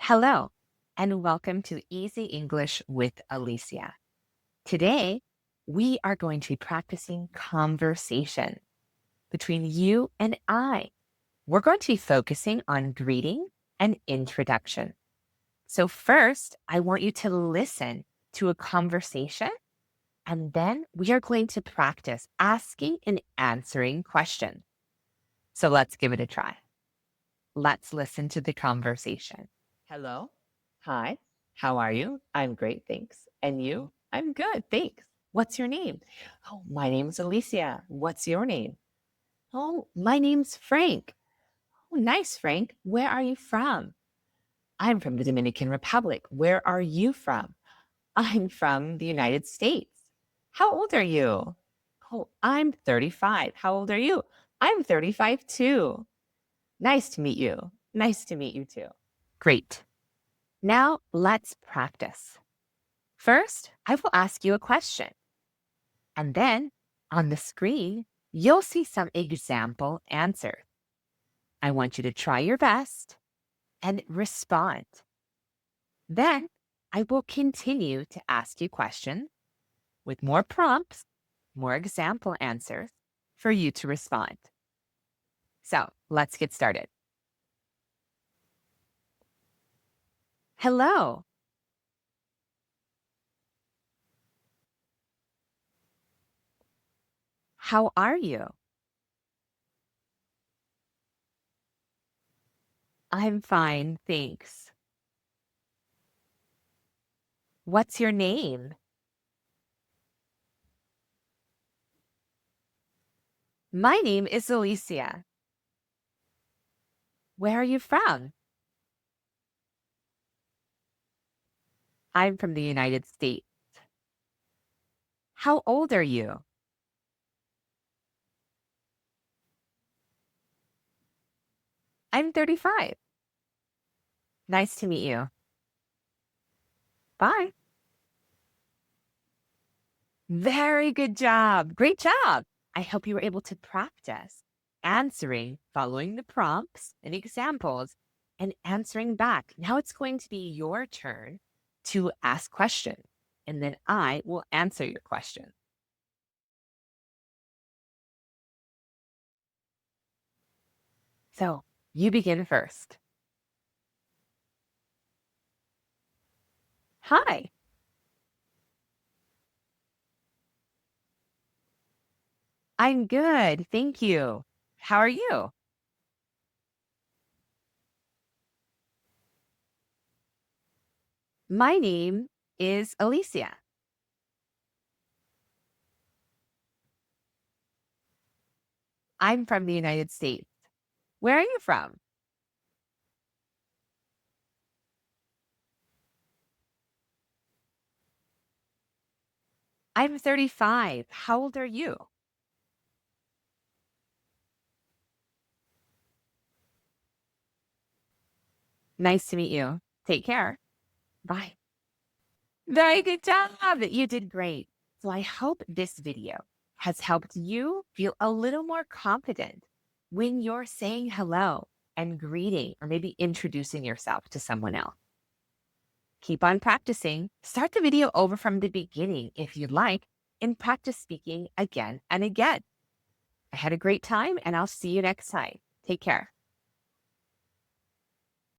Hello, and welcome to Easy English with Alicia. Today, we are going to be practicing conversation between you and I. We're going to be focusing on greeting and introduction. So, first, I want you to listen to a conversation, and then we are going to practice asking and answering questions. So, let's give it a try. Let's listen to the conversation. Hello. Hi. How are you? I'm great, thanks. And you? I'm good, thanks. What's your name? Oh, my name's Alicia. What's your name? Oh, my name's Frank. Oh, nice, Frank. Where are you from? I'm from the Dominican Republic. Where are you from? I'm from the United States. How old are you? Oh, I'm 35. How old are you? I'm 35 too. Nice to meet you. Nice to meet you too. Great. Now let's practice. First, I will ask you a question. And then on the screen, you'll see some example answers. I want you to try your best and respond. Then I will continue to ask you questions with more prompts, more example answers for you to respond. So let's get started. Hello. How are you? I'm fine, thanks. What's your name? My name is Alicia. Where are you from? I'm from the United States. How old are you? I'm 35. Nice to meet you. Bye. Very good job. Great job. I hope you were able to practice answering, following the prompts and examples, and answering back. Now it's going to be your turn to ask questions, and then I will answer your question. So you begin first. Hi. I'm good. Thank you. How are you? My name is Alicia. I'm from the United States. Where are you from? I'm 35. How old are you? Nice to meet you. Take care. Bye. Very good job. You did great. So I hope this video has helped you feel a little more confident when you're saying hello and greeting or maybe introducing yourself to someone else. Keep on practicing. Start the video over from the beginning if you'd like and practice speaking again and again. I had a great time and I'll see you next time. Take care.